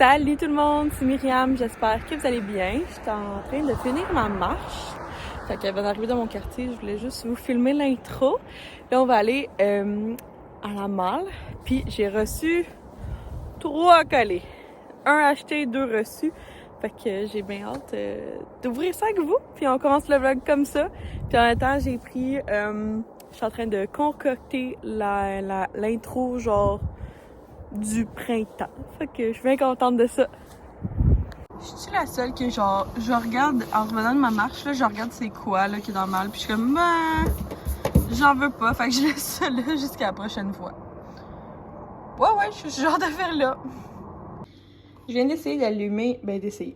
Salut tout le monde, c'est Myriam, j'espère que vous allez bien. Je suis en train de finir ma marche. Fait qu'avant d'arriver dans mon quartier, je voulais juste vous filmer l'intro. Là, on va aller à la malle, puis j'ai reçu 3 colis. 1 acheté, 2 reçus. Fait que j'ai bien hâte d'ouvrir ça avec vous, puis on commence le vlog comme ça. Puis en même temps, j'ai pris... je suis en train de concocter l'intro, genre... du printemps. Fait que je suis bien contente de ça. Je suis la seule que genre, je regarde en revenant de ma marche, là, je regarde c'est quoi là qui est dans le mal, puis je suis comme j'en veux pas, fait que je laisse ça là jusqu'à la prochaine fois. Ouais, je suis ce genre d'affaire là. Je viens d'essayer d'allumer,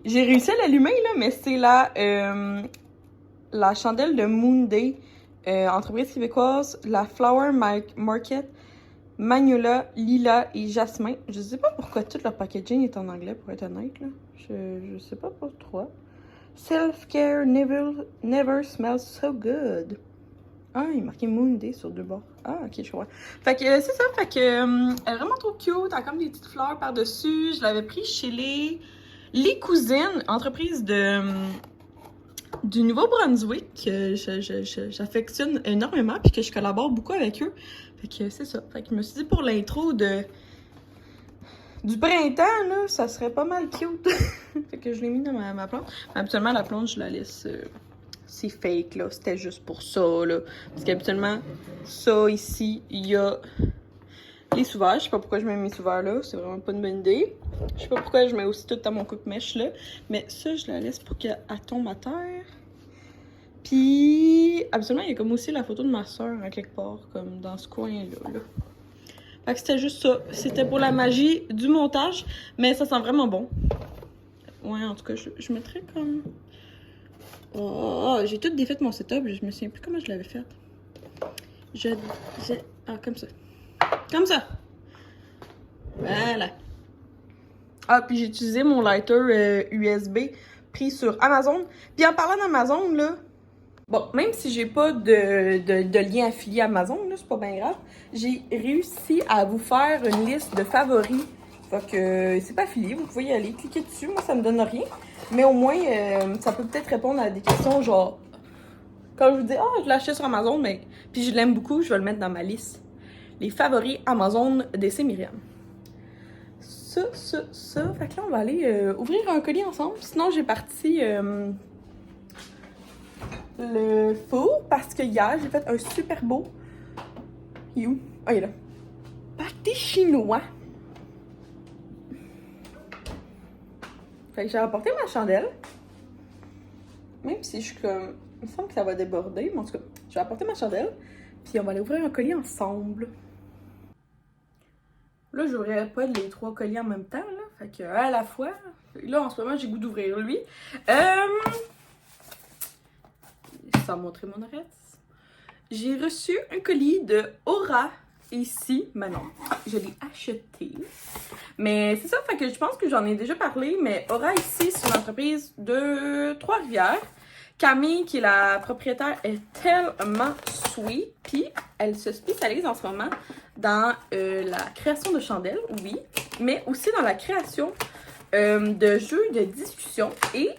J'ai réussi à l'allumer là, mais c'est la chandelle de Moon Day, entreprise québécoise, la Flower Market. Magnolia, Lila et Jasmin. Je sais pas pourquoi tout leur packaging est en anglais, pour être honnête, là. Je sais pas pourquoi. Self-care never smells so good. Ah, il est marqué Moon Day sur 2 bords. Ah, ok, je vois. Fait que c'est ça, fait que elle est vraiment trop cute. Elle a comme des petites fleurs par-dessus. Je l'avais pris chez les Cousines, entreprise du Nouveau-Brunswick, que j'affectionne énormément puis que je collabore beaucoup avec eux. Fait que c'est ça. Fait que je me suis dit pour l'intro du printemps, là, ça serait pas mal cute. Fait que je l'ai mis dans ma plante. Mais habituellement, la plante, je la laisse... c'est fake, là. C'était juste pour ça, là. Parce qu'habituellement, ça, ici, il y a les sous-verts. Je sais pas pourquoi je mets mes sous-verts là. C'est vraiment pas une bonne idée. Je sais pas pourquoi je mets aussi tout à mon coupe-mèche, là. Mais ça, je la laisse pour qu'elle tombe à terre. Puis, absolument, il y a comme aussi la photo de ma soeur, à quelque part, comme dans ce coin-là. Là. Fait que c'était juste ça. C'était pour la magie du montage, mais ça sent vraiment bon. Ouais, en tout cas, je mettrais comme... Oh, j'ai tout défait mon setup, je me souviens plus comment je l'avais fait. Ah, comme ça. Comme ça! Voilà. Ah, puis j'ai utilisé mon lighter USB pris sur Amazon. Puis en parlant d'Amazon, là... Bon, même si j'ai pas de lien affilié à Amazon, là, c'est pas bien grave, j'ai réussi à vous faire une liste de favoris. Fait que c'est pas affilié, vous pouvez y aller, cliquer dessus, moi ça me donne rien. Mais au moins, ça peut peut-être répondre à des questions genre... Quand je vous dis, je l'ai acheté sur Amazon, mais puis je l'aime beaucoup, je vais le mettre dans ma liste. Les favoris Amazon d'essai Myriam. Ça. Fait que là, on va aller ouvrir un colis ensemble. Sinon, j'ai parti... le four parce que hier j'ai fait un super beau. Il est où? Ah, il est là. Pâté chinois. Fait que j'ai apporté ma chandelle. Même si je suis comme. Il me semble que ça va déborder, mais en tout cas, je vais apporter ma chandelle. Puis on va aller ouvrir un colis ensemble. Là, j'ouvrirai pas les 3 colis en même temps, là. Fait que à la fois. Là, en ce moment, j'ai goût d'ouvrir lui. Sans montrer mon adresse. J'ai reçu un colis de Aura ici. Mais non, je l'ai acheté. Mais c'est ça, fait que je pense que j'en ai déjà parlé. Mais Aura ici, c'est une entreprise de Trois-Rivières. Camille, qui est la propriétaire, est tellement sweet. Puis elle se spécialise en ce moment dans la création de chandelles, oui. Mais aussi dans la création de jeux de discussion. Et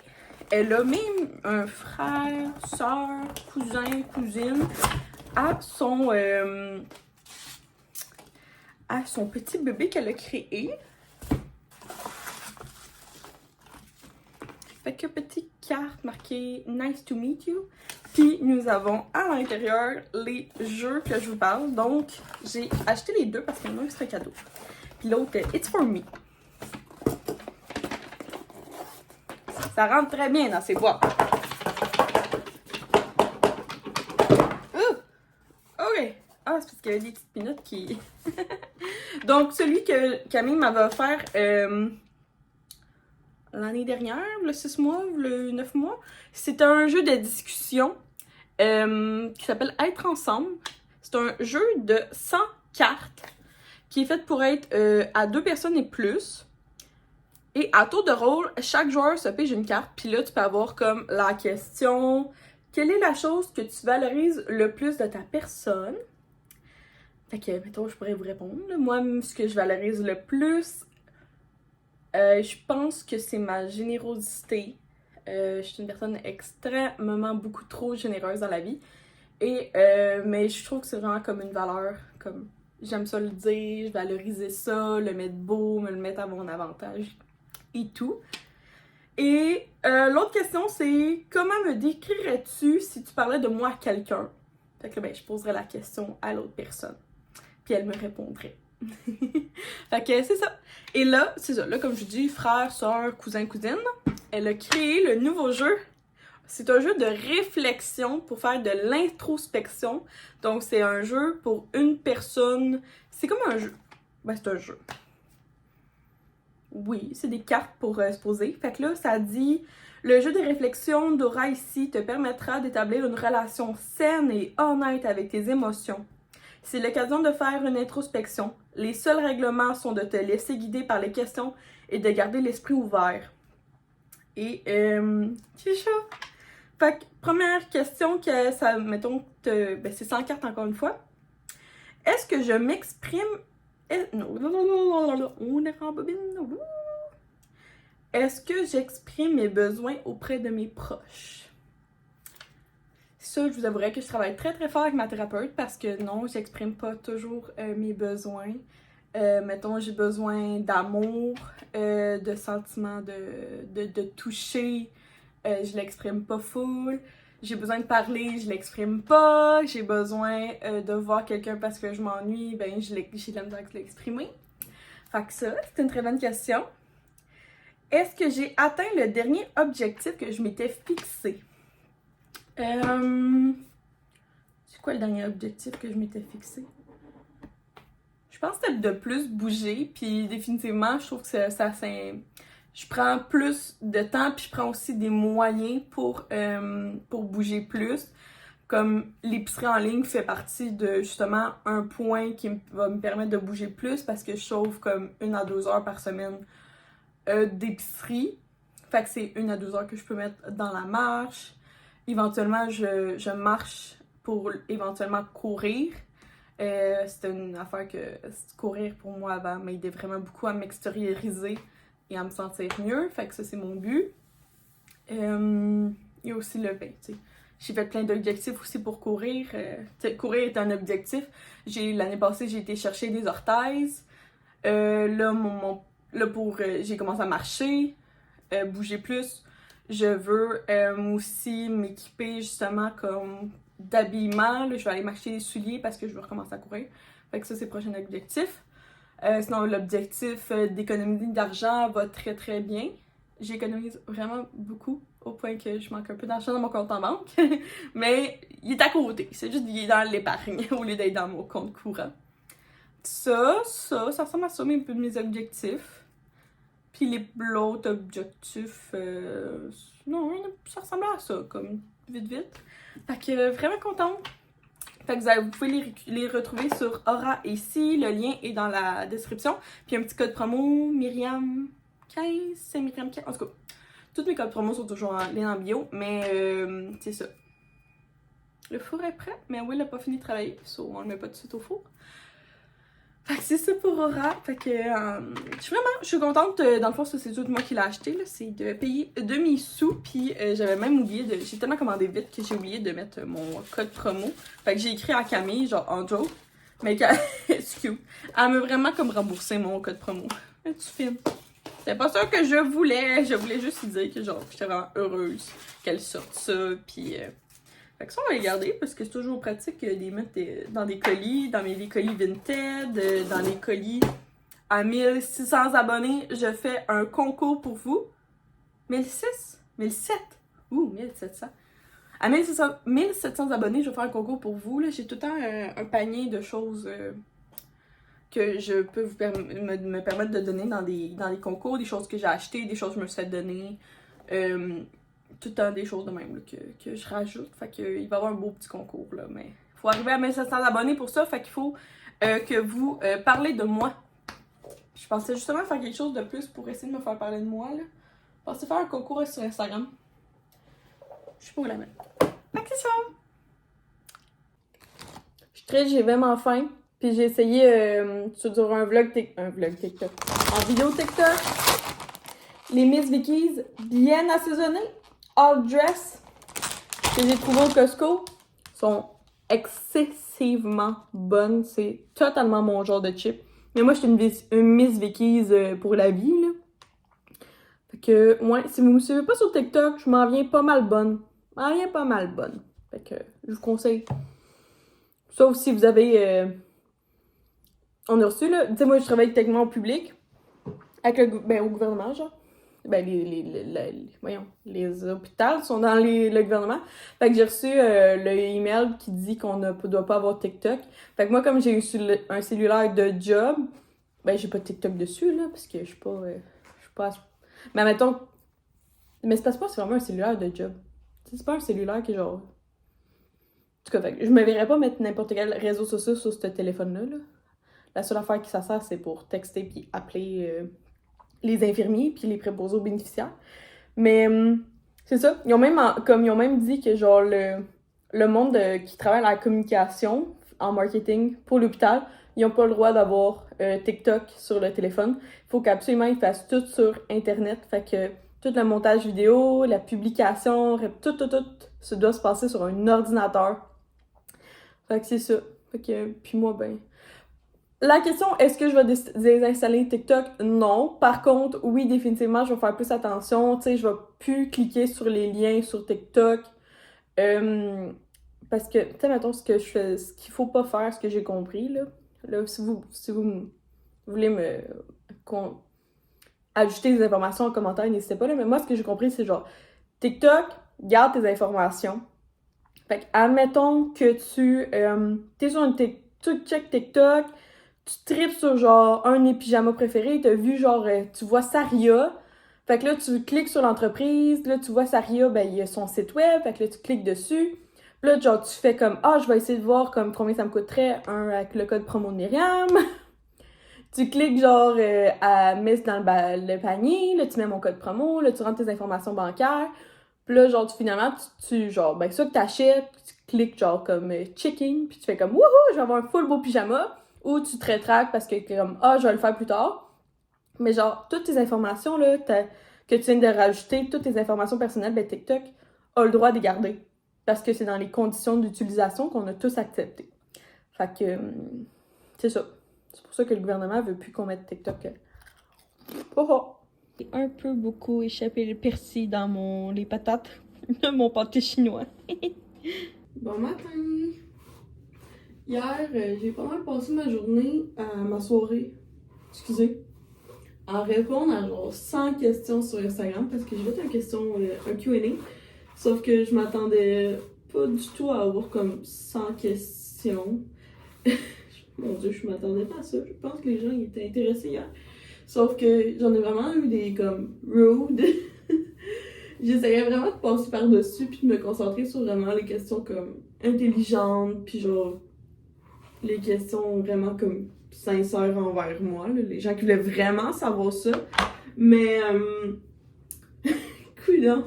elle a même un frère, soeur, cousin, cousine à son petit bébé qu'elle a créé. Fait que petite carte marquée Nice to meet you. Puis nous avons à l'intérieur les jeux que je vous parle. Donc j'ai acheté les 2 parce qu'il y en a un c'est un cadeau. Puis l'autre, It's for me. Ça rentre très bien dans ces boîtes. Ok. Ah, c'est parce qu'il y avait des petites pinottes qui... Donc, celui que Camille m'avait offert l'année dernière, le 6 mois, le 9 mois, c'est un jeu de discussion qui s'appelle Être ensemble. C'est un jeu de 100 cartes qui est fait pour être à 2 personnes et plus. Et à tour de rôle, chaque joueur se pige une carte, puis là, tu peux avoir comme la question « Quelle est la chose que tu valorises le plus de ta personne? » Fait que, mettons, je pourrais vous répondre. Moi, ce que je valorise le plus Je pense que c'est ma générosité. Je suis une personne extrêmement beaucoup trop généreuse dans la vie. Mais je trouve que c'est vraiment comme une valeur, comme j'aime ça le dire, valoriser ça, le mettre beau, me le mettre à mon avantage et tout. Et l'autre question, c'est comment me décrirais-tu si tu parlais de moi à quelqu'un? Fait que ben, je poserais la question à l'autre personne. Puis elle me répondrait. Fait que c'est ça. Et là, c'est ça. Là, comme je dis, frère, soeur, cousin, cousine, elle a créé le nouveau jeu. C'est un jeu de réflexion pour faire de l'introspection. Donc, c'est un jeu pour une personne. C'est comme un jeu. Ben, c'est un jeu. Oui, c'est des cartes pour se poser. Fait que là, ça dit: le jeu de réflexion d'Aura ici te permettra d'établir une relation saine et honnête avec tes émotions. C'est l'occasion de faire une introspection. Les seuls règlements sont de te laisser guider par les questions et de garder l'esprit ouvert. Et, c'est chaud. Fait que, première question que ça, mettons, ben c'est 100 cartes encore une fois. Est-ce que je m'exprime... Est-ce que j'exprime mes besoins auprès de mes proches? Ça, je vous avouerai que je travaille très très fort avec ma thérapeute parce que non, j'exprime pas toujours mes besoins. Mettons, j'ai besoin d'amour, de sentiments de toucher, je l'exprime pas full. J'ai besoin de parler, je l'exprime pas. J'ai besoin de voir quelqu'un parce que je m'ennuie, ben j'ai de la misère à l'exprimer. Fait que ça, c'est une très bonne question. Est-ce que j'ai atteint le dernier objectif que je m'étais fixé? C'est quoi le dernier objectif que je m'étais fixé? Je pense que c'était de plus bouger, puis définitivement, je trouve que je prends plus de temps, puis je prends aussi des moyens pour bouger plus. Comme l'épicerie en ligne fait partie de justement un point qui va me permettre de bouger plus parce que je sauve comme 1 à 2 heures par semaine d'épicerie. Fait que c'est 1 à 2 heures que je peux mettre dans la marche. Éventuellement, je marche pour éventuellement courir. C'était une affaire que courir pour moi avant m'aidait vraiment beaucoup à m'extérioriser et à me sentir mieux. Fait que ça, c'est mon but. Il y a aussi le bain, tu sais. J'ai fait plein d'objectifs aussi pour courir. Courir est un objectif. L'année passée, j'ai été chercher des orthèses. J'ai commencé à marcher, bouger plus. Je veux aussi m'équiper justement comme d'habillement. Là, je vais aller m'acheter des souliers parce que je veux recommencer à courir. Fait que ça, c'est le prochain objectif. Sinon, l'objectif d'économiser d'argent va très très bien. J'économise vraiment beaucoup au point que je manque un peu d'argent dans mon compte en banque. Mais il est à côté. C'est juste qu'il est dans l'épargne au lieu d'être dans mon compte courant. Ça ressemble à ça, mes objectifs. Puis l'autre objectif, non, ça ressemble à ça, comme vite. Fait que vraiment contente. Fait que vous pouvez les retrouver sur Aura ici, le lien est dans la description. Puis un petit code promo, Myriam15, c'est Myriam15, en tout cas. Tous mes codes promo sont toujours en lien en bio, mais c'est ça. Le four est prêt, mais Will n'a pas fini de travailler, on le met pas tout de suite au four. Fait que c'est ça pour Aura. Fait que je suis contente. Dans le fond, ça c'est tout moi qui l'ai acheté. Là. C'est de payer demi-sous. Puis j'avais même oublié j'ai tellement commandé vite que j'ai oublié de mettre mon code promo. Fait que j'ai écrit à Camille, genre en joke. Mais excuse. Elle m'a vraiment comme remboursé mon code promo. Tu filmes. C'est pas ça que je voulais. Je voulais juste lui dire que genre j'étais vraiment heureuse qu'elle sorte ça. Puis fait que ça, on va les garder parce que c'est toujours pratique de les mettre dans des colis, dans mes colis Vinted, dans les colis. À 1600 abonnés, je fais un concours pour vous. 1600? 1700? Ouh, 1700. À 1700 abonnés, je vais faire un concours pour vous. J'ai tout le temps un panier de choses que je peux me permettre de donner dans les concours, des choses que j'ai achetées, des choses que je me suis fait donner. Tout le temps des choses de même là, que je rajoute. Fait qu'il va y avoir un beau petit concours. Là, mais il faut arriver à 1700 abonnés pour ça. Fait qu'il faut que vous parlez de moi. Je pensais justement faire quelque chose de plus pour essayer de me faire parler de moi. Là. Je pensais faire un concours sur Instagram. Je sais pas où la mettre. Fait que c'est ça. J'ai vraiment faim. Puis j'ai essayé sur un vlog TikTok. En vidéo TikTok. les Miss Vickies bien assaisonnées, all dress, que j'ai trouvé au Costco, sont excessivement bonnes. C'est totalement mon genre de chip. Mais moi, je suis une Miss Vickies pour la vie, là. Fait que, ouais, si vous me suivez pas sur TikTok, je m'en viens pas mal bonne. Fait que, je vous conseille. Sauf si vous avez... on a reçu, là... Tu sais, moi, je travaille techniquement au public. Avec au gouvernement, genre. Ben, les hôpitaux sont dans le gouvernement. Fait que j'ai reçu le email qui dit qu'on ne doit pas avoir TikTok. Fait que moi, comme j'ai eu un cellulaire de job, ben, j'ai pas de TikTok dessus, là, parce que je suis pas... Mais mettons... Mais c'est pas c'est vraiment un cellulaire de job. C'est pas un cellulaire qui est genre... En tout cas, fait que je me verrais pas mettre n'importe quel réseau social sur ce téléphone-là, là. La seule affaire qui ça sert, c'est pour texter puis appeler les infirmiers puis les préposés aux bénéficiaires. Mais c'est ça. Ils ont même dit que genre le monde qui travaille à la communication en marketing pour l'hôpital, ils n'ont pas le droit d'avoir TikTok sur le téléphone. Il faut qu'absolument ils fassent tout sur Internet. Fait que tout le montage vidéo, la publication, tout ça doit se passer sur un ordinateur. Fait que c'est ça. Fait que, puis moi, ben... La question, est-ce que je vais désinstaller TikTok? Non. Par contre, oui, définitivement, je vais faire plus attention. Tu sais, je vais plus cliquer sur les liens sur TikTok. Parce que, tu sais, mettons, ce qu'il faut pas faire, ce que j'ai compris, là, si vous voulez ajouter des informations en commentaire, n'hésitez pas, là. Mais moi, ce que j'ai compris, c'est genre, TikTok, garde tes informations. Fait que, admettons que t'es sur tu check TikTok, tu tripes sur genre un de mes pyjamas préférés, t'as vu genre, tu vois Saria, fait que là tu cliques sur l'entreprise, là tu vois Saria, ben il y a son site web, fait que là tu cliques dessus, puis là genre tu fais comme, je vais essayer de voir comme combien ça me coûterait avec le code promo de Myriam. Tu cliques genre à mettre dans le panier, là tu mets mon code promo, là tu rentres tes informations bancaires, puis là genre finalement tu genre, ben soit que t'achètes, tu cliques genre comme checking, puis tu fais comme, wouhou, je vais avoir un full beau pyjama. Ou tu te rétractes parce que comme je vais le faire plus tard. Mais genre, toutes tes informations là, que tu viens de rajouter, toutes tes informations personnelles, ben TikTok a le droit de les garder. Parce que c'est dans les conditions d'utilisation qu'on a tous acceptées. Fait que c'est ça. C'est pour ça que le gouvernement veut plus qu'on mette TikTok. J'ai un peu beaucoup échappé le persil dans les patates de mon pâté chinois. Bon matin! Hier, j'ai pas mal passé ma journée ma soirée, en répondre à genre 100 questions sur Instagram parce que j'ai fait un Q&A. Sauf que je m'attendais pas du tout à avoir comme 100 questions. Mon Dieu, je m'attendais pas à ça. Je pense que les gens étaient intéressés hier. Sauf que j'en ai vraiment eu des comme rude. J'essayais vraiment de passer par-dessus puis de me concentrer sur vraiment les questions comme intelligentes puis genre les questions vraiment comme sincères envers moi, là, les gens qui voulaient vraiment savoir ça. Mais, coudonc.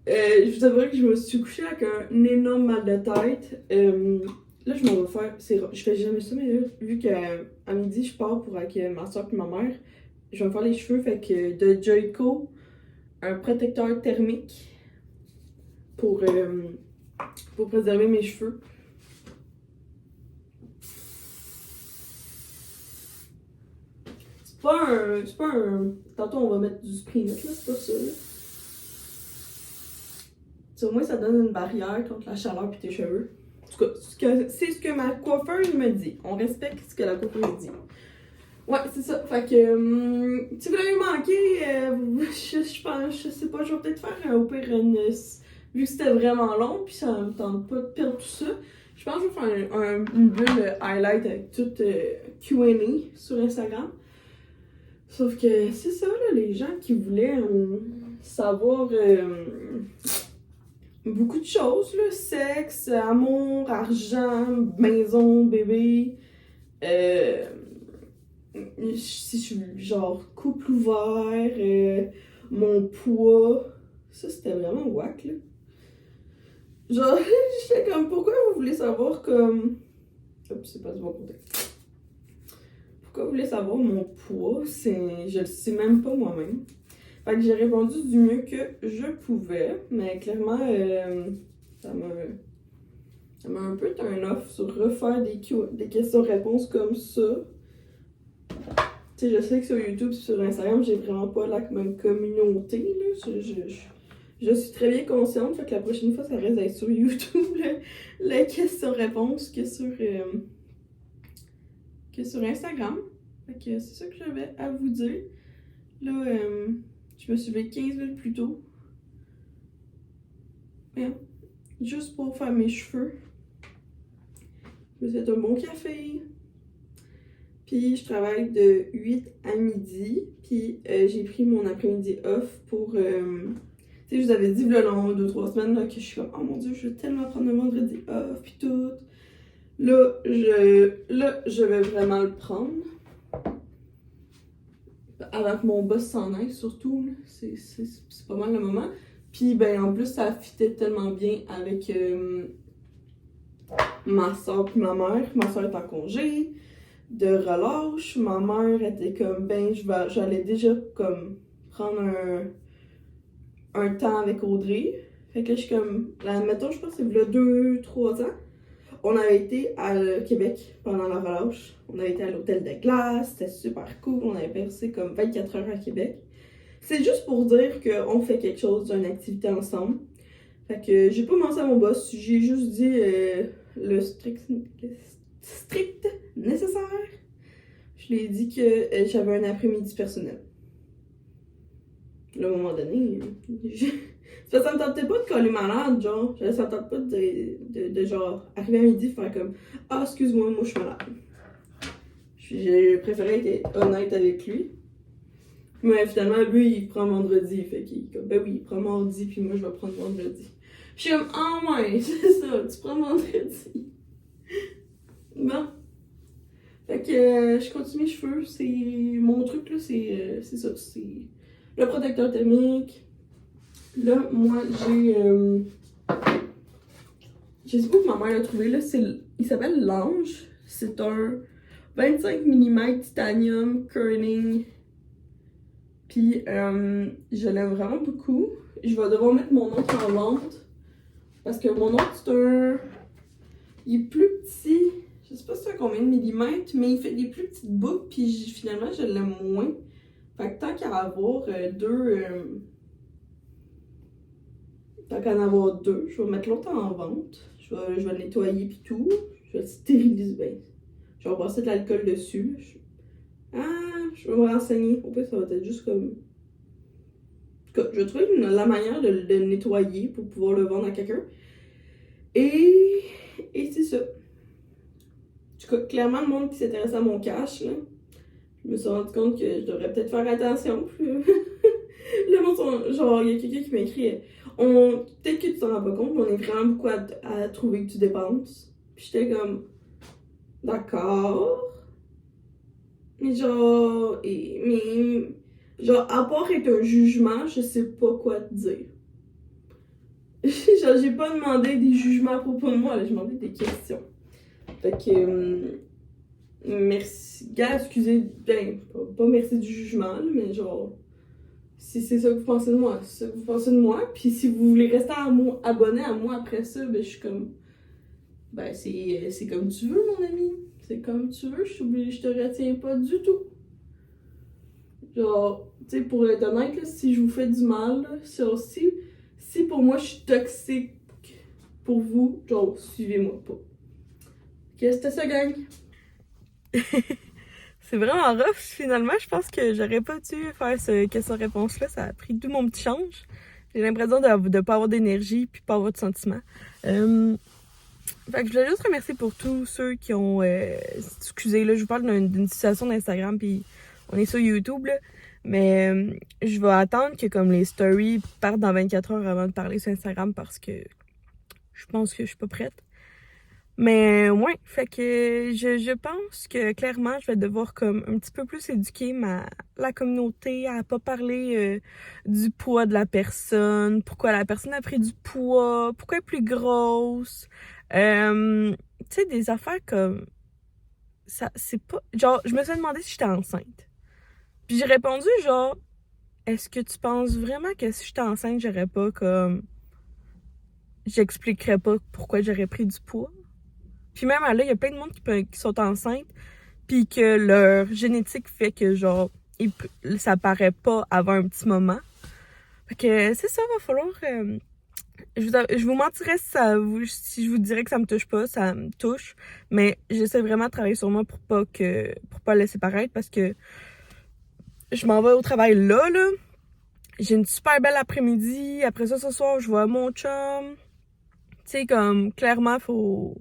Je vous avouerai que je me suis couchée avec un énorme mal de tête. Là, je m'en vais faire... Je fais jamais ça, mais là, vu qu'à midi, je pars avec ma soeur et ma mère, je vais me faire les cheveux, fait que de Joico, un protecteur thermique pour préserver mes cheveux. C'est pas un... Tantôt, on va mettre du spray net, là, c'est pas ça, là. Au moins, ça donne une barrière contre la chaleur pis tes cheveux. En tout cas, c'est ce que ma coiffeuse me dit. On respecte ce que la coiffeuse dit. Ouais, c'est ça. Fait que, si vous l'avez manqué, je sais pas, je vais peut-être faire au pire vu que c'était vraiment long pis ça me tente pas de perdre tout ça. Je pense que je vais faire une bulle highlight avec tout Q&A sur Instagram. Sauf que c'est ça, là, les gens qui voulaient savoir beaucoup de choses, là, sexe, amour, argent, maison, bébé, si je suis genre couple ouvert, mon poids, ça c'était vraiment whack, là. Genre, j'étais comme, pourquoi vous voulez savoir comme... Hop, c'est pas du bon contexte. pourquoi vous voulez savoir mon poids? Je le sais même pas moi-même. Fait que j'ai répondu du mieux que je pouvais, mais clairement, ça m'a un peu turn off sur refaire des questions-réponses comme ça. Tu sais, je sais que sur YouTube et sur Instagram, j'ai vraiment pas la même communauté, là. Je suis très bien consciente, fait que la prochaine fois, ça reste d'être sur YouTube, les questions-réponses que sur Instagram. Fait que c'est ça que j'avais à vous dire. Là, je me suis levée 15 minutes plus tôt. Ouais, juste pour faire mes cheveux. Je me suis fait un bon café. Puis je travaille de 8 à midi. Puis j'ai pris mon après-midi off pour... tu sais, je vous avais dit, là, long 2-3 semaines, là, que je suis comme, oh mon Dieu, je veux tellement prendre le vendredi off, puis tout. Là, je vais vraiment le prendre. Avant que mon boss s'en aille, surtout. C'est pas mal le moment. Puis, ben, en plus, ça fitait tellement bien avec ma soeur et ma mère. Ma soeur est en congé de relâche. Ma mère était comme, ben, j'allais déjà comme prendre un temps avec Audrey. Fait que je suis comme, là, mettons, je pense que c'est là 2-3 ans. On avait été à Québec pendant la relâche. On avait été à l'hôtel de glace, c'était super cool. On avait passé comme 24 heures à Québec. C'est juste pour dire qu'on fait quelque chose, d'une activité ensemble. Fait que j'ai pas menti à mon boss, j'ai juste dit le strict nécessaire. Je lui ai dit que j'avais un après-midi personnel. Là, à un moment donné, ça me tentait pas de coller malade, genre. Ça me tentait pas de genre arriver à midi et faire comme ah, excuse-moi, moi je suis malade. J'ai préféré être honnête avec lui. Mais finalement, lui, il prend vendredi. Fait qu'il comme ben oui, il prend mardi, puis moi je vais prendre vendredi. Je suis comme ah ouais, c'est ça, tu prends vendredi. Bon. Fait que je continue mes cheveux. Mon truc là, c'est ça. C'est le protecteur thermique. Là, moi, j'ai... je sais pas où ma mère l'a trouvé, là. Il s'appelle l'Ange. C'est un 25 mm titanium curling. Puis, je l'aime vraiment beaucoup. Je vais devoir mettre mon autre en vente. Parce que mon autre, c'est un... Il est plus petit. Je sais pas c'est combien de millimètres, mais il fait des plus petites boucles. Puis, finalement, je l'aime moins. Fait que tant qu'à avoir tant qu'à en avoir deux, je vais mettre l'autre en vente. Je vais le nettoyer pis tout. Je vais le stériliser bien. Je vais passer de l'alcool dessus. Je vais me renseigner. Au pire, ça va être juste comme... En tout cas, je vais trouver la manière de le nettoyer pour pouvoir le vendre à quelqu'un. Et c'est ça. En tout cas, clairement, le monde qui s'intéresse à mon cash, là, je me suis rendu compte que je devrais peut-être faire attention. Le monde, genre, il y a quelqu'un qui m'a écrit peut-être que tu t'en rends pas compte, mais on est vraiment beaucoup à trouver que tu dépenses. Puis j'étais comme, d'accord. Mais genre, genre, à part être un jugement, je sais pas quoi te dire. Genre, j'ai pas demandé des jugements à propos de moi, là, j'ai demandé des questions. Fait que, merci. Gars, excusez, ben, pas merci du jugement, là, mais genre, si c'est ça que vous pensez de moi, c'est ça que vous pensez de moi. Puis si vous voulez rester abonné à moi après ça, ben je suis comme, ben c'est comme tu veux, mon ami. C'est comme tu veux, je te retiens pas du tout. Genre, tu sais, pour être honnête, là, si je vous fais du mal, là, si pour moi je suis toxique pour vous, genre, suivez-moi pas. Ok, c'était ça, gang. C'est vraiment rough, finalement. Je pense que j'aurais pas dû faire ce question-réponse-là. Ça a pris tout mon petit change. J'ai l'impression de pas avoir d'énergie puis pas avoir de sentiments. Fait que je voulais juste remercier pour tous ceux qui ont... excusez, là, je vous parle d'une situation d'Instagram puis on est sur YouTube, là. Mais je vais attendre que comme les stories partent dans 24 heures avant de parler sur Instagram parce que je pense que je suis pas prête. Mais ouais, fait que je pense que clairement, je vais devoir comme un petit peu plus éduquer la communauté à pas parler du poids de la personne, pourquoi la personne a pris du poids, pourquoi elle est plus grosse. Tu sais, des affaires comme ça, c'est pas... Genre, je me suis demandé si j'étais enceinte. Puis j'ai répondu, genre, est-ce que tu penses vraiment que si j'étais enceinte, j'aurais pas comme... J'expliquerais pas pourquoi j'aurais pris du poids? Puis même là, il y a plein de monde qui sont enceintes, puis que leur génétique fait que, genre, ça paraît pas avant un petit moment. Fait que c'est ça, va falloir... je vous mentirais si je vous dirais que ça me touche pas, ça me touche. Mais j'essaie vraiment de travailler sur moi pour pas le laisser paraître, parce que je m'en vais au travail là. J'ai une super belle après-midi. Après ça, ce soir, je vois mon chum. Tu sais, comme, clairement, au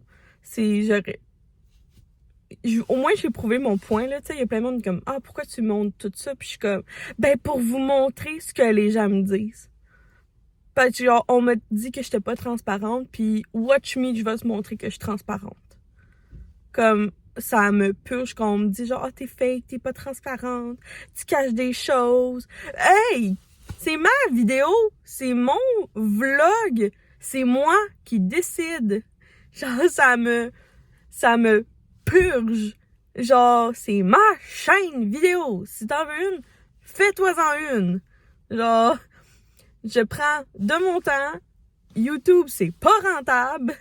moins, j'ai prouvé mon point, là. Tu sais, il y a plein de monde comme, ah, pourquoi tu montres tout ça? Puis je suis comme, ben, pour vous montrer ce que les gens me disent. Parce que, genre, on m'a dit que j'étais pas transparente, puis watch me, je vais te montrer que je suis transparente. Comme, ça me purge quand on me dit, genre, ah, t'es fake, t'es pas transparente, tu caches des choses. Hey! C'est ma vidéo, c'est mon vlog, c'est moi qui décide. Genre, ça me purge. Genre, c'est ma chaîne vidéo. Si t'en veux une, fais-toi-en une. Genre, je prends de mon temps. YouTube, c'est pas rentable.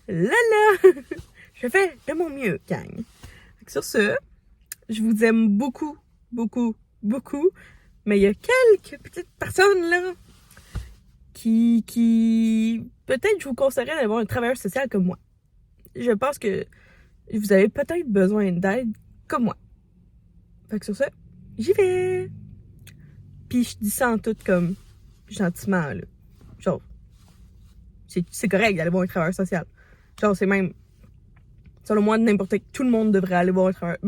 Là. Je fais de mon mieux, gang. Sur ce, je vous aime beaucoup, beaucoup, beaucoup. Mais il y a quelques petites personnes, là, qui peut-être je vous conseillerais d'avoir un travailleur social comme moi. Je pense que vous avez peut-être besoin d'aide comme moi. Fait que sur ça, j'y vais. Puis je dis ça en tout comme gentiment, là. Genre, c'est correct d'aller voir un travailleur social. Genre, c'est même, selon moi, tout le monde devrait aller voir un travailleur,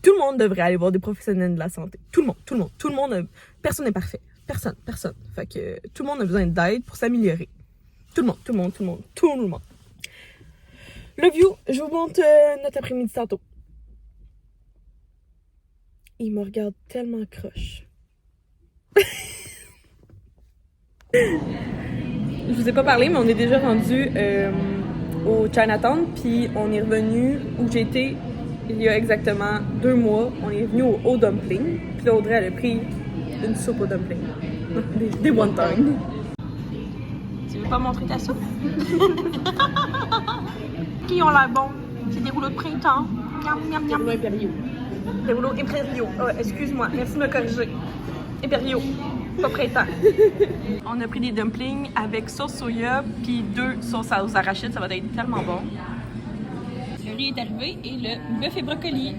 tout le monde devrait aller voir des professionnels de la santé. Tout le monde, personne n'est parfait. Personne. Fait que tout le monde a besoin d'aide pour s'améliorer. Tout le monde. Love you, je vous montre notre après-midi tantôt. Il me regarde tellement croche. Je vous ai pas parlé, mais on est déjà rendu au Chinatown, puis on est revenu où j'étais il y a exactement 2 mois. On est venu au dumpling, puis là, Audrey, elle a pris une soupe au dumpling. des wontons. Tu veux pas montrer ta soupe? Qui ont l'air bons? C'est des rouleaux de printemps. Des rouleaux impériaux. Des rouleaux impériaux. Oh, excuse-moi, merci de me corriger. Impériaux, pas printemps. On a pris des dumplings avec sauce soya puis 2 sauces aux arachides. Ça va être tellement bon. Le riz est arrivé et le bœuf et brocoli.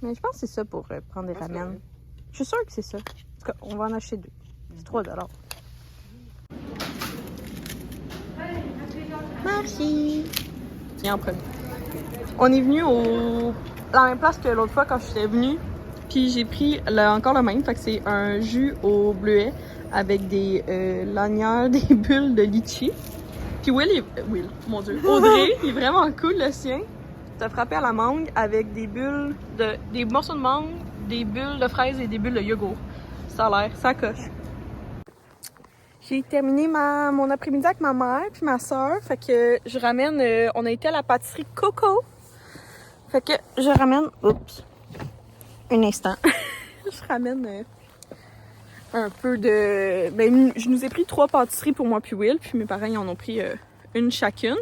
Mais je pense que c'est ça pour prendre des ramen. Je suis sûre que c'est ça. En tout cas, on va en acheter 2. C'est 3 $. Merci. Viens en premier. On est venu la même place que l'autre fois quand je suis venue. Puis j'ai pris encore le même. Fait que c'est un jus au bleuet avec des lanières, des bulles de litchi. Puis Will, mon Dieu, Audrey, il est vraiment cool le sien. T'as frappé à la mangue avec des morceaux de mangue, des bulles de fraises et des bulles de yogourt. Ça a l'air, ça coche. J'ai terminé mon après-midi avec ma mère puis ma soeur. Fait que je ramène, on a été à la pâtisserie Coco. Fait que je ramène, un instant. Je ramène un peu de... je nous ai pris 3 pâtisseries pour moi puis Will, puis mes parents ils en ont pris une chacune.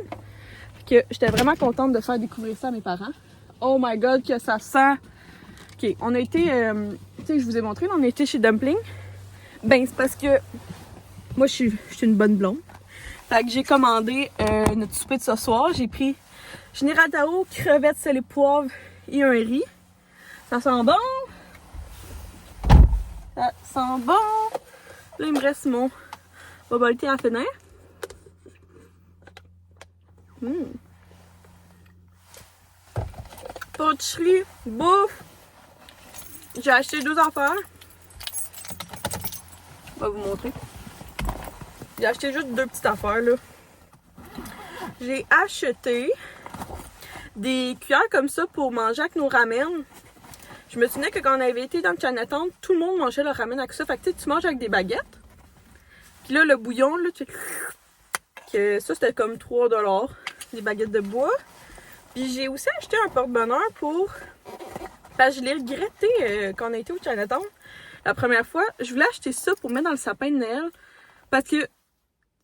Fait que j'étais vraiment contente de faire découvrir ça à mes parents. Oh my god, que ça sent! Ok, on a été... tu sais, je vous ai montré, on a été chez Dumpling. Ben, c'est parce que moi, je suis une bonne blonde. Fait que j'ai commandé notre souper de ce soir. J'ai pris général tao, crevettes, sel et poivre et un riz. Ça sent bon! Ça sent bon! Là, il me reste mon bubble tea à finir. Pâtisserie, bouffe. J'ai acheté 2 affaires. Je vais vous montrer. J'ai acheté juste 2 petites affaires, là. J'ai acheté des cuillères comme ça pour manger avec nos ramen. Je me souvenais que quand on avait été dans le Chinatown, tout le monde mangeait leur ramen avec ça. Fait que tu manges avec des baguettes. Puis là, le bouillon, là, ça c'était comme 3 $. Des baguettes de bois. Puis j'ai aussi acheté un porte-bonheur pour... Parce que je l'ai regretté quand on a été au Chinatown la première fois. Je voulais acheter ça pour mettre dans le sapin de Noël. Parce que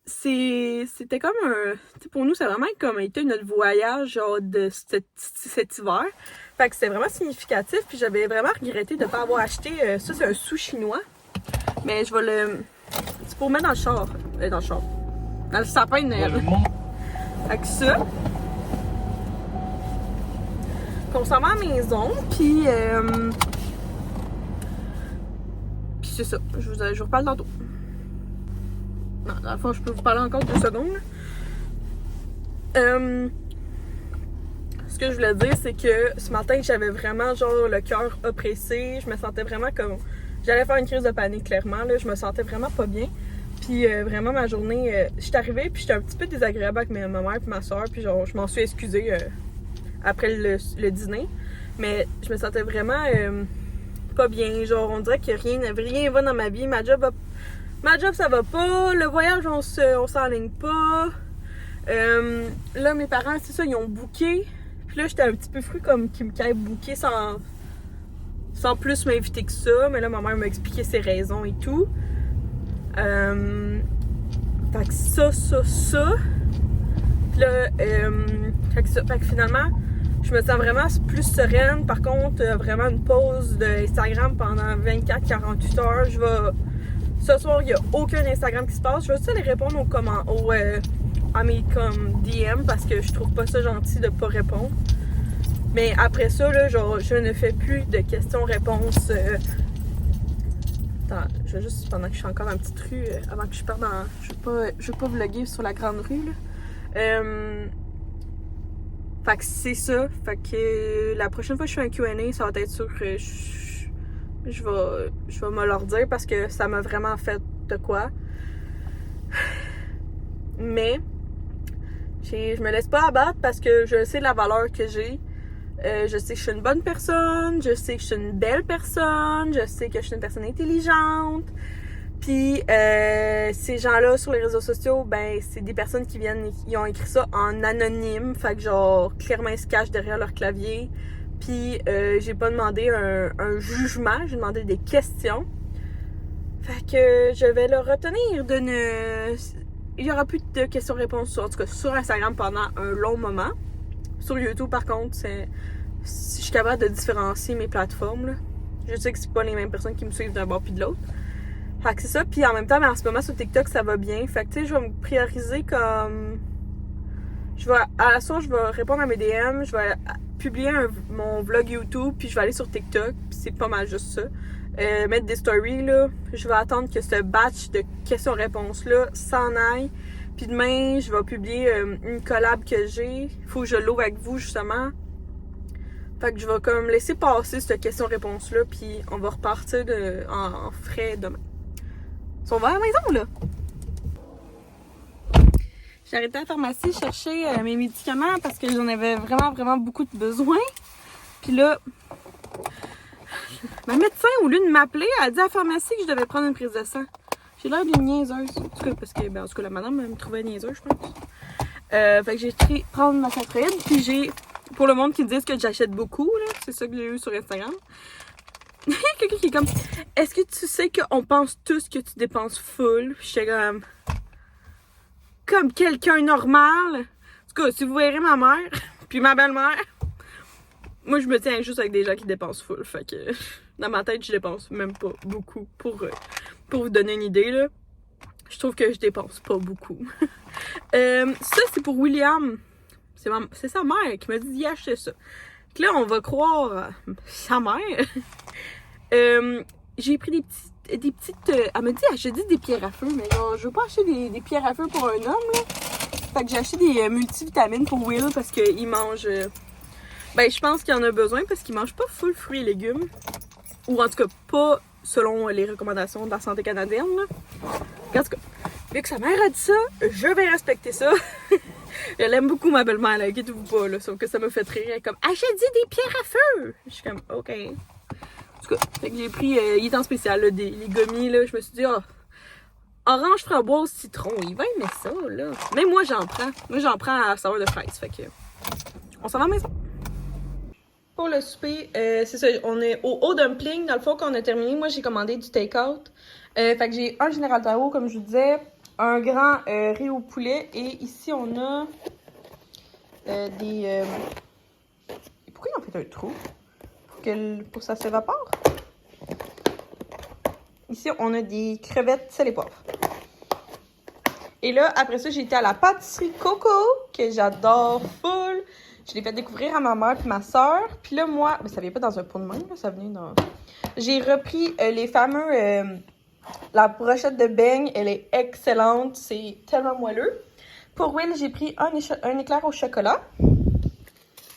c'était comme un... Pour nous, ça a vraiment comme été notre voyage genre de cet hiver. Fait que c'était vraiment significatif. Puis j'avais vraiment regretté de ne pas avoir acheté... ça, c'est un sou chinois. Mais je vais le... C'est pour mettre dans le char. Dans le char. Dans le sapin de Noël. Fait que ça... On s'en va à la maison, puis c'est ça, je vous reparle tantôt. Non, dans le fond, je peux vous parler encore 2 secondes. Ce que je voulais dire, c'est que ce matin, j'avais vraiment genre le cœur oppressé, je me sentais vraiment comme... J'allais faire une crise de panique, clairement, là, je me sentais vraiment pas bien. Puis vraiment, ma journée, j'étais arrivée, puis j'étais un petit peu désagréable avec ma mère et ma soeur, puis genre, je m'en suis excusée après le dîner. Mais je me sentais vraiment pas bien. Genre, on dirait que rien va dans ma vie. Ma job, ça va pas. Le voyage, on s'enligne pas. Là, mes parents, c'est ça, ils ont booké. Puis là, j'étais un petit peu fru comme qu'ils me booké sans plus m'inviter que ça. Mais là, ma mère m'a expliqué ses raisons et tout. Fait que ça. Puis là, fait que finalement, je me sens vraiment plus sereine. Par contre, vraiment une pause d'Instagram pendant 24-48 heures. Ce soir, il n'y a aucun Instagram qui se passe. Je vais juste aller répondre à mes DM parce que je trouve pas ça gentil de pas répondre. Mais après ça, là, genre, je ne fais plus de questions-réponses. Attends, je vais juste, pendant que je suis encore dans la petite rue, avant que je parte dans... Je veux pas vlogger sur la grande rue, là. Fait que c'est ça. Fait que la prochaine fois que je fais un Q&A, ça va être sûr que je vais me leur dire parce que ça m'a vraiment fait de quoi. Mais je me laisse pas abattre parce que je sais la valeur que j'ai. Je sais que je suis une bonne personne, je sais que je suis une belle personne, je sais que je suis une personne intelligente. Puis ces gens-là sur les réseaux sociaux, ben c'est des personnes qui ils ont écrit ça en anonyme, fait que genre clairement ils se cachent derrière leur clavier. Puis j'ai pas demandé un jugement, j'ai demandé des questions. Fait que je vais le retenir il y aura plus de questions-réponses en tout cas sur Instagram pendant un long moment. Sur YouTube par contre, je suis capable de différencier mes plateformes là. Je sais que c'est pas les mêmes personnes qui me suivent d'un bord puis de l'autre. Fait que c'est ça, puis en même temps, mais en ce moment sur TikTok, ça va bien. Fait que tu sais, je vais me prioriser comme... À la soirée, je vais répondre à mes DM, je vais publier mon vlog YouTube, puis je vais aller sur TikTok, puis c'est pas mal juste ça. Mettre des stories, là. Je vais attendre que ce batch de questions-réponses-là s'en aille. Puis demain, je vais publier une collab que j'ai. Il faut que je l'ouvre avec vous, justement. Fait que je vais comme laisser passer cette question-réponse-là, puis on va repartir en frais demain. On va à la maison, là. J'ai arrêté à la pharmacie chercher mes médicaments parce que j'en avais vraiment beaucoup de besoin. Puis là, ma médecin, au lieu de m'appeler, elle a dit à la pharmacie que je devais prendre une prise de sang. J'ai l'air d'une niaiseuse. En tout cas, parce que, en tout cas, la madame me trouvait niaiseuse, je pense. Fait que j'ai été prendre ma Catherine. Puis j'ai, pour le monde qui dit que j'achète beaucoup, là, c'est ça que j'ai eu sur Instagram. Il y a quelqu'un qui est comme, est-ce que tu sais qu'on pense tous que tu dépenses full? J'étais comme quelqu'un normal. En tout cas, si vous verrez ma mère, puis ma belle-mère, moi je me tiens juste avec des gens qui dépensent full. Fait que dans ma tête, je dépense même pas beaucoup. Pour vous donner une idée, là, je trouve que je dépense pas beaucoup. Ça, c'est pour William. C'est sa mère qui m'a dit d'y acheter ça. Donc là, on va croire sa mère. J'ai pris des petites... elle m'a dit acheter des pierres à feu, mais genre, je veux pas acheter des pierres à feu pour un homme, là. Fait que j'ai acheté des multivitamines pour Will parce qu'il mange... ben, je pense qu'il en a besoin parce qu'il mange pas full fruits et légumes. Ou en tout cas, pas selon les recommandations de la santé canadienne, là. En tout cas, vu que sa mère a dit ça, je vais respecter ça. Je l'aime beaucoup, ma belle-mère, là, inquiétez-vous pas, là. Sauf que ça me fait rire. Elle est comme, achète-y des pierres à feu! Je suis comme, ok. En tout cas, fait que j'ai pris, il est en spécial, là, les gommis, là. Je me suis dit, oh, orange, framboise, citron. Il va aimer ça, là. Même moi, j'en prends. Moi, j'en prends à saveur de fraise. Fait que, on s'en va à la maison. Pour le souper, c'est ça, on est au haut dumpling. Dans le fond, quand on a terminé, moi j'ai commandé du take-out. Fait que j'ai un Général Tao, comme je vous disais, un grand riz au poulet, et ici on a des... Pourquoi ils ont fait un trou? Pour que ça s'évapore? Ici, on a des crevettes sel et poivre. Et là, après ça, j'ai été à la pâtisserie Coco, que j'adore full. Je l'ai fait découvrir à ma mère et ma soeur. Puis là, moi, ben, ça vient pas dans un pot de main, là, ça venait dans... J'ai repris les fameux... la brochette de beignes, elle est excellente. C'est tellement moelleux. Pour Will, j'ai pris un éclair au chocolat.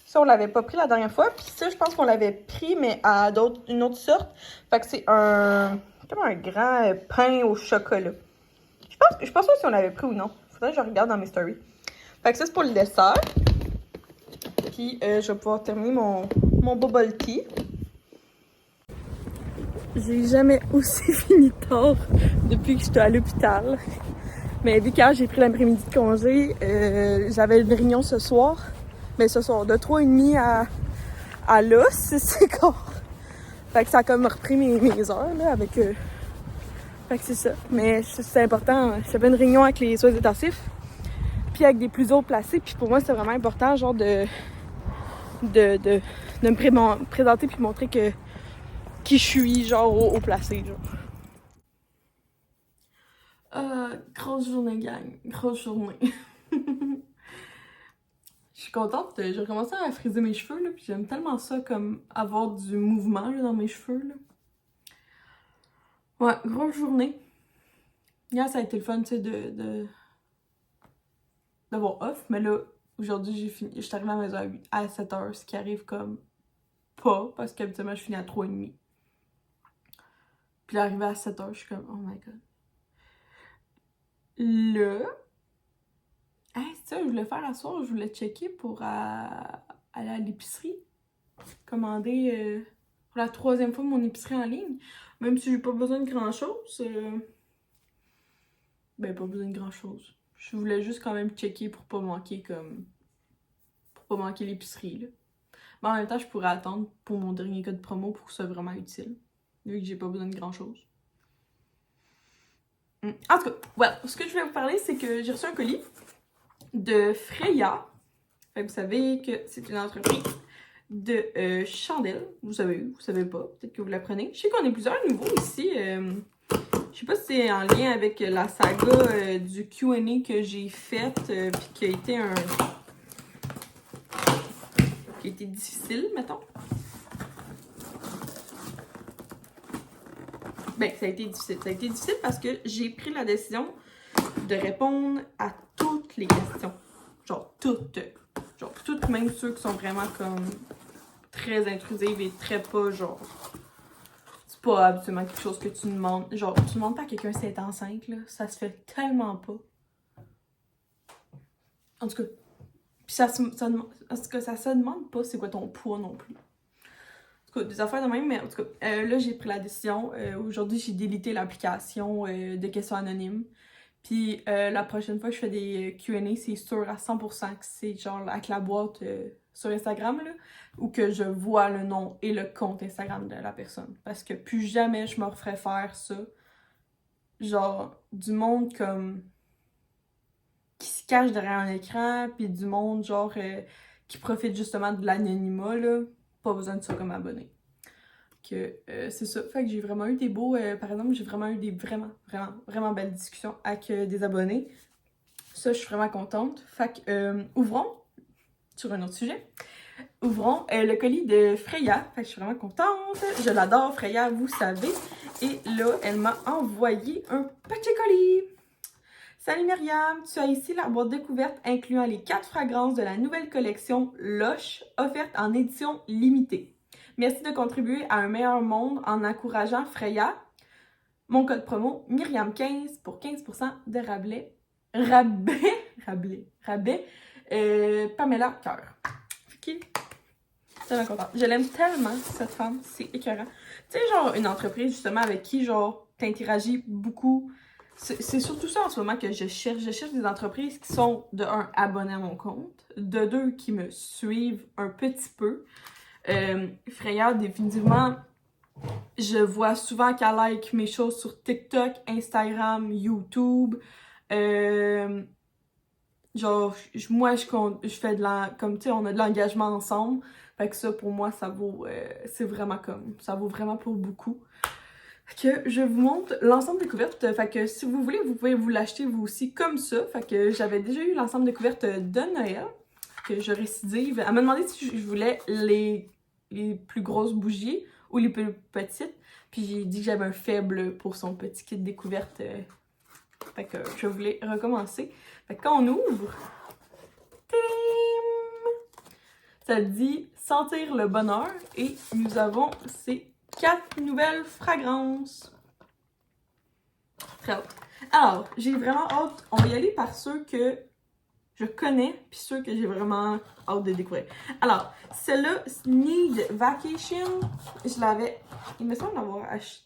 Ça, on l'avait pas pris la dernière fois. Puis ça, je pense qu'on l'avait pris, mais à une autre sorte. Fait que c'est comme un grand pain au chocolat. Je suis pas sûre si on l'avait pris ou non. Faudrait que je regarde dans mes stories. Fait que ça, c'est pour le dessert. Puis, je vais pouvoir terminer mon bubble tea. J'ai jamais aussi fini tard depuis que j'étais à l'hôpital. Mais vu que j'ai pris l'après-midi de congé, j'avais une réunion ce soir. Mais ce soir, de 3h30 à là, c'est corps. Fait que ça a comme repris mes heures, là, avec... Fait que c'est ça. Mais c'est important. J'avais une réunion avec les soins intensifs, puis avec des plus hauts placés. Puis pour moi, c'est vraiment important, genre, de me présenter puis montrer qui je suis, genre, au placé, genre. Grosse journée, gang. Grosse journée. Je suis contente. J'ai recommencé à friser mes cheveux, là, puis j'aime tellement ça, comme avoir du mouvement, là, dans mes cheveux, là. Ouais, grosse journée. Hier, ça a été le fun, tu sais, d'avoir off, mais là, aujourd'hui, je suis arrivée à la maison à 7h, ce qui arrive comme pas, parce qu'habituellement, je finis à 3h30. Puis là, arrivée à 7h, je suis comme, oh my god. Là, c'est ça, je voulais faire à soir, je voulais checker pour aller à l'épicerie, commander pour la 3e fois mon épicerie en ligne, même si j'ai pas besoin de grand-chose. Ben, pas besoin de grand-chose. Je voulais juste quand même checker pour pas manquer l'épicerie, là. Mais en même temps, je pourrais attendre pour mon dernier code promo pour que ce soit vraiment utile, vu que j'ai pas besoin de grand-chose. En tout cas, voilà. Ce que je voulais vous parler, c'est que j'ai reçu un colis de Freya. Fait que vous savez que c'est une entreprise de chandelles. Vous savez pas. Peut-être que vous l'apprenez. Je sais qu'on est plusieurs nouveaux ici. Je sais pas si c'est en lien avec la saga du Q&A que j'ai faite, puis qui a été difficile, mettons. Ben, ça a été difficile. Ça a été difficile parce que j'ai pris la décision de répondre à toutes les questions. Genre, toutes. Genre, toutes, même ceux qui sont vraiment comme très intrusives et très pas, genre... C'est pas habituellement quelque chose que tu demandes. Genre, tu demandes pas à quelqu'un si elle est enceinte, là. Ça se fait tellement pas. En tout cas, puis ça se demande pas c'est quoi ton poids non plus. En tout cas, des affaires de même, mais en tout cas, là, j'ai pris la décision. Aujourd'hui, j'ai délité l'application de questions anonymes. Puis la prochaine fois que je fais des Q&A, c'est sûr à 100% que c'est genre avec la boîte sur Instagram, là, ou que je vois le nom et le compte Instagram de la personne. Parce que plus jamais je me referais faire ça. Genre, du monde comme... qui se cache derrière un écran, puis du monde, genre, qui profite justement de l'anonymat, là. Pas besoin de ça comme abonné. C'est ça. Fait que j'ai vraiment eu des beaux... par exemple, j'ai vraiment eu des vraiment belles discussions avec des abonnés. Ça, je suis vraiment contente. Fait que, ouvrons, sur un autre sujet, ouvrons le colis de Freya. Fait que je suis vraiment contente. Je l'adore, Freya, vous savez. Et là, elle m'a envoyé un petit colis. Salut Myriam, tu as ici la boîte découverte incluant les 4 fragrances de la nouvelle collection Lush, offerte en édition limitée. Merci de contribuer à un meilleur monde en encourageant Freya. Mon code promo, Myriam15 pour 15% de rabais. Rabais. Pamela Cœur. Ok. Tellement contente. Je l'aime tellement, cette femme. C'est écœurant. Tu sais, genre, une entreprise, justement, avec qui, genre, t'interagis beaucoup c'est surtout ça en ce moment que je cherche. Je cherche des entreprises qui sont, de un, abonnées à mon compte, de deux, qui me suivent un petit peu. Freya, définitivement, je vois souvent qu'elle like mes choses sur TikTok, Instagram, YouTube. Genre, moi, je fais comme tu sais, on a de l'engagement ensemble. Fait que ça, pour moi, ça vaut, c'est vraiment comme, ça vaut vraiment pour beaucoup. Fait que je vous montre l'ensemble découverte. Fait que si vous voulez, vous pouvez vous l'acheter vous aussi comme ça. Fait que j'avais déjà eu l'ensemble découverte de Noël, que je récidive. Elle m'a demandé si je voulais les plus grosses bougies ou les plus petites. Puis j'ai dit que j'avais un faible pour son petit kit découverte. Fait que je voulais recommencer. Fait que quand on ouvre, ça dit sentir le bonheur et nous avons ces 4 nouvelles fragrances. Très hâte. Alors, j'ai vraiment hâte. On va y aller par ceux que je connais puis ceux que j'ai vraiment hâte de découvrir. Alors, celle-là, Need Vacation, je l'avais, il me semble l'avoir acheté.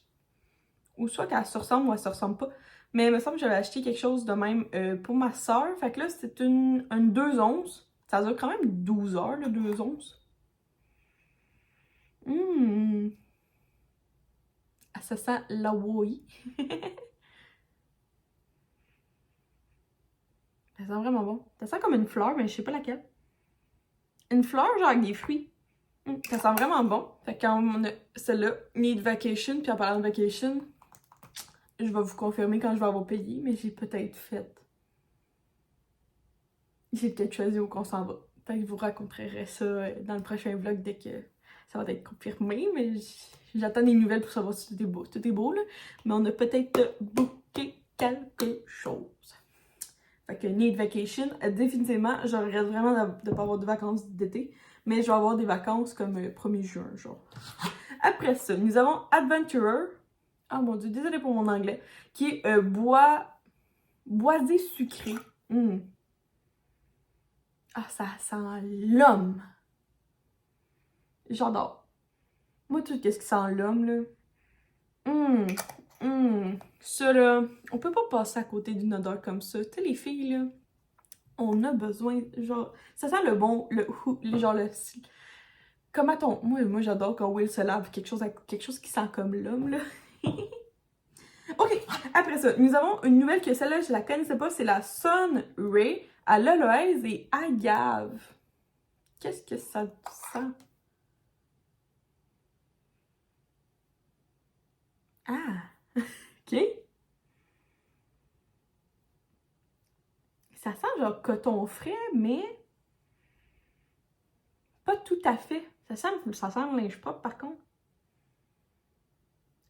Ou soit qu'elle se ressemble ou elle se ressemble pas. Mais il me semble que j'avais acheté quelque chose de même pour ma soeur. Fait que là, c'est une 2 onces. Ça dure quand même 12 heures, le 2 onces. Ça sent l'Hawaii. Ça sent vraiment bon. Ça sent comme une fleur, mais je sais pas laquelle. Une fleur, genre avec des fruits. Ça sent vraiment bon. Fait que quand on a celle-là, Need Vacation, puis en parlant de vacation, je vais vous confirmer quand je vais avoir payé, mais j'ai peut-être fait. J'ai peut-être choisi où qu'on s'en va. Fait que je vous raconterai ça dans le prochain vlog dès que ça va être confirmé, mais j'attends des nouvelles pour savoir si tout est beau. Tout est beau, là. Mais on a peut-être booké quelque chose. Fait que Need Vacation, définitivement, je regrette vraiment de ne pas avoir de vacances d'été, mais je vais avoir des vacances comme 1er juin, genre. Après ça, nous avons Adventurer. Oh mon dieu, désolée pour mon anglais. Qui est boisé sucré. Ah, ça sent l'homme. J'adore. Moi, tout ce qui sent l'homme, là. Ça, là, on peut pas passer à côté d'une odeur comme ça. Tu sais, les filles, là, on a besoin, genre, ça sent le bon, genre, comment moi j'adore quand Will se lave quelque chose qui sent comme l'homme, là. Ok, après ça, nous avons une nouvelle que celle-là, je la connaissais pas, c'est la Sun Ray à l'aloès et agave. Qu'est-ce que ça sent? Ah, ok. Ça sent genre coton frais, mais pas tout à fait. Ça sent le linge propre par contre.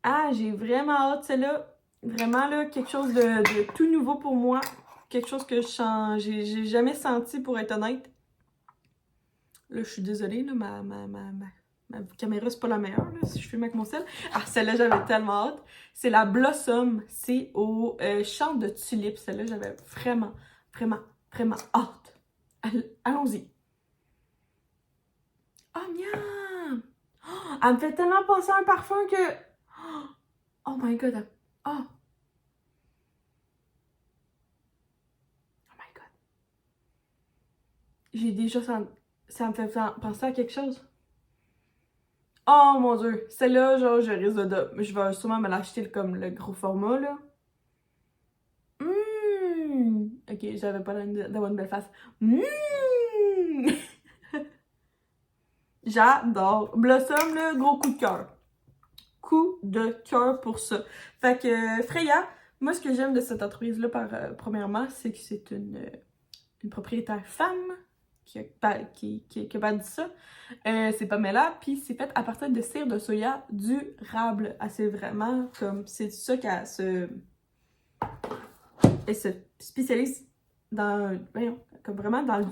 Ah, j'ai vraiment hâte, celle-là. Vraiment, là, quelque chose de tout nouveau pour moi. Quelque chose que j'ai jamais senti, pour être honnête. Là, je suis désolée, là, ma caméra, c'est pas la meilleure, là, si je filme avec mon sel. Ah, celle-là, j'avais tellement hâte. C'est la Blossom. C'est au champ de tulipes. Celle-là, j'avais vraiment, vraiment, vraiment hâte. Allons-y. Oh, miam! Oh, elle me fait tellement penser à un parfum que... Oh my god. Oh. Oh my god. J'ai déjà senti... Ça me fait penser à quelque chose. Oh mon dieu. Celle-là, genre, je risque je vais sûrement me l'acheter comme le gros format, là. Ok, j'avais pas d'avoir une belle face. J'adore. Blossom, là, gros coup de cœur. Coup de cœur pour ça. Fait que Freya, moi ce que j'aime de cette entreprise-là, premièrement, c'est que c'est une propriétaire femme qui a bâti ça. C'est Pamela, puis c'est fait à partir de cire de soya durable. Ah, c'est vraiment comme, c'est ça qu'elle se spécialise dans, voyons, comme vraiment dans le,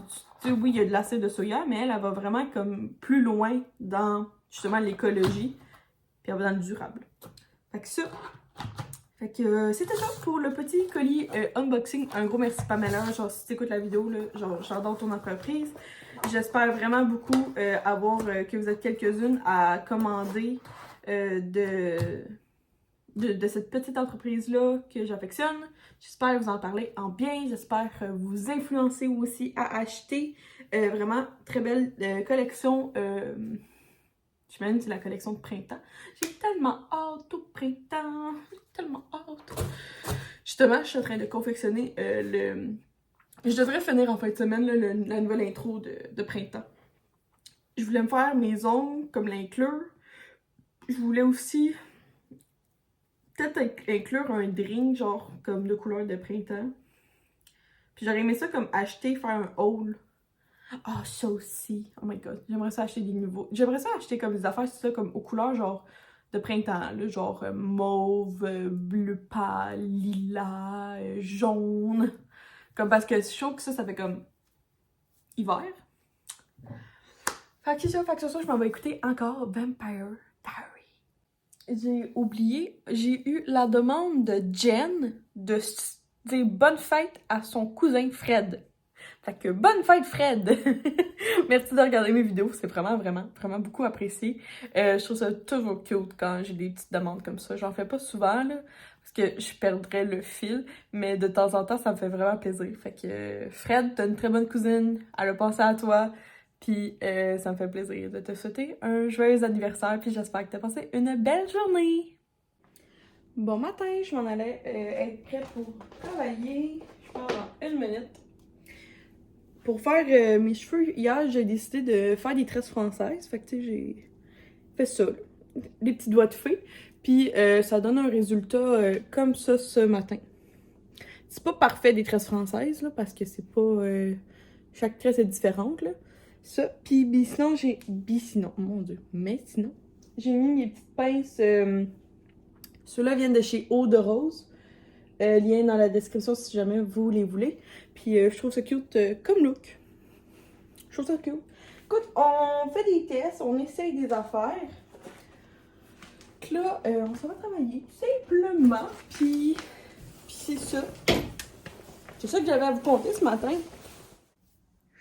oui, il y a de la cire de soya, mais elle va vraiment comme plus loin dans, justement, l'écologie, puis elle va dans le durable. Fait que ça, c'était ça pour le petit colis unboxing. Un gros merci Pamela, genre si tu écoutes la vidéo, là, genre j'adore ton entreprise. J'espère vraiment beaucoup que vous êtes quelques-unes à commander de cette petite entreprise-là que j'affectionne. J'espère vous en parler en bien, j'espère vous influencer aussi à acheter. Vraiment, très belle collection. J'imagine que c'est la collection de printemps. J'ai tellement hâte au printemps, j'ai tellement hâte. Justement, je suis en train de confectionner je devrais finir en fin de semaine là, la nouvelle intro de printemps. Je voulais me faire mes ongles, comme l'inclure. Je voulais aussi peut-être inclure un drink, genre comme de couleur de printemps. Puis j'aurais aimé ça comme acheter, faire un haul. Ah, ça aussi. Oh my god. J'aimerais ça acheter des nouveaux. J'aimerais ça acheter comme des affaires, c'est ça, comme aux couleurs genre de printemps, là, genre mauve, bleu pâle, lilas, jaune. Comme parce que je trouve que ça fait comme hiver. Fait que ce soir, je m'en vais écouter encore Vampire Diary. J'ai oublié, j'ai eu la demande de Jen de dire bonne fête à son cousin Fred. Fait que bonne fête Fred! Merci de regarder mes vidéos, c'est vraiment beaucoup apprécié. Je trouve ça toujours cute quand j'ai des petites demandes comme ça. J'en fais pas souvent, là, parce que je perdrais le fil, mais de temps en temps, ça me fait vraiment plaisir. Fait que Fred, t'as une très bonne cousine, elle a pensé à toi, puis ça me fait plaisir de te souhaiter un joyeux anniversaire, puis j'espère que t'as passé une belle journée! Bon matin, je m'en allais être prête pour travailler. Je pars dans 1 minute. Pour faire mes cheveux, hier, j'ai décidé de faire des tresses françaises. Fait que, tu sais, j'ai fait ça, là. Des petits doigts de fée. Puis, ça donne un résultat comme ça ce matin. C'est pas parfait des tresses françaises, là, parce que c'est pas... chaque tresse est différente, là. Ça, puis sinon, mon Dieu. Mais sinon, j'ai mis mes petites pinces... Ceux-là viennent de chez Eau de Rose. Lien dans la description si jamais vous les voulez. Puis je trouve ça cute comme look. Je trouve ça cute. Écoute, on fait des tests, on essaye des affaires. Donc là, on s'en va travailler simplement. Puis c'est ça. C'est ça que j'avais à vous conter ce matin.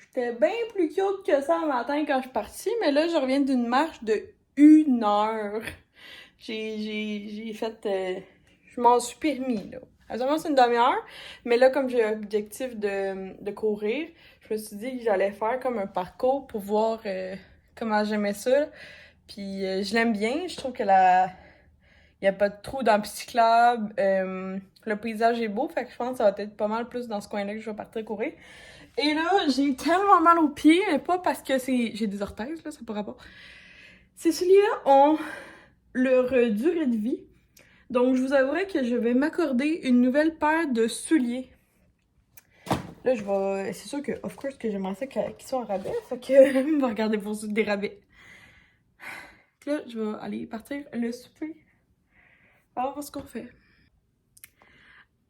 J'étais bien plus cute que ça le matin quand je suis partie, mais là, je reviens d'une marche de 1 heure. J'ai fait... je m'en suis permis, là. Habituellement, c'est une demi-heure, mais là, comme j'ai l'objectif de courir, je me suis dit que j'allais faire comme un parcours pour voir comment j'aimais ça. Puis je l'aime bien, je trouve que il n'y a pas de trou dans le cyclable, le paysage est beau, fait que je pense que ça va être pas mal plus dans ce coin-là que je vais partir courir. Et là, j'ai tellement mal aux pieds, mais pas parce que j'ai des orthèses, là, ça n'a pas rapport. Ces souliers-là ont leur durée de vie. Donc, je vous avouerai que je vais m'accorder une nouvelle paire de souliers. Là, je vais... C'est sûr que, of course, que j'aimerais ça qu'ils soient en rabais. Fait que, on va regarder pour des rabais. Là, je vais aller partir le souper. On va voir ce qu'on fait.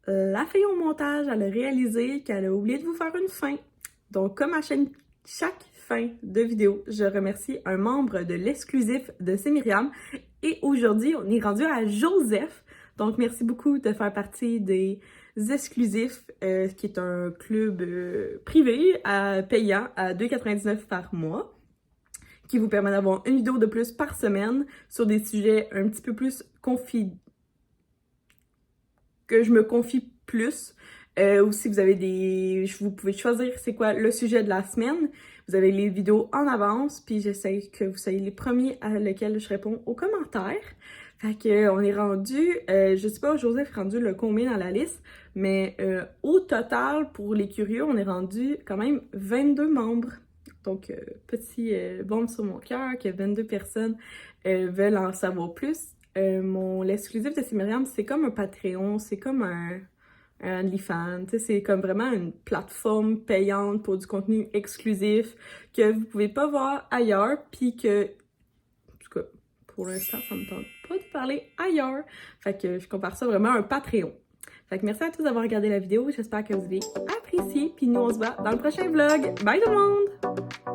La fille au montage, elle a réalisé qu'elle a oublié de vous faire une fin. Donc, comme à chaque fin de vidéo, je remercie un membre de l'exclusif de C'est Myriam. Et aujourd'hui, on est rendu à Joseph. Donc, merci beaucoup de faire partie des exclusifs, qui est un club privé payant à 2,99 par mois, qui vous permet d'avoir une vidéo de plus par semaine sur des sujets un petit peu plus que je me confie plus. Ou si vous avez vous pouvez choisir c'est quoi le sujet de la semaine. Vous avez les vidéos en avance, puis j'essaie que vous soyez les premiers à lesquels je réponds aux commentaires. Fait que on est rendu, je sais pas Joseph est rendu le combien dans la liste, mais au total, pour les curieux, on est rendu quand même 22 membres. Donc, petit bombe sur mon cœur que 22 personnes veulent en savoir plus. L'exclusif de C'est Myriam, c'est comme un Patreon, c'est comme un OnlyFans, c'est comme vraiment une plateforme payante pour du contenu exclusif que vous pouvez pas voir ailleurs, puis que, en tout cas, pour l'instant, ça me tente pas de parler ailleurs. Fait que je compare ça vraiment à un Patreon. Fait que merci à tous d'avoir regardé la vidéo, j'espère que vous avez apprécié, puis nous on se voit dans le prochain vlog. Bye tout le monde!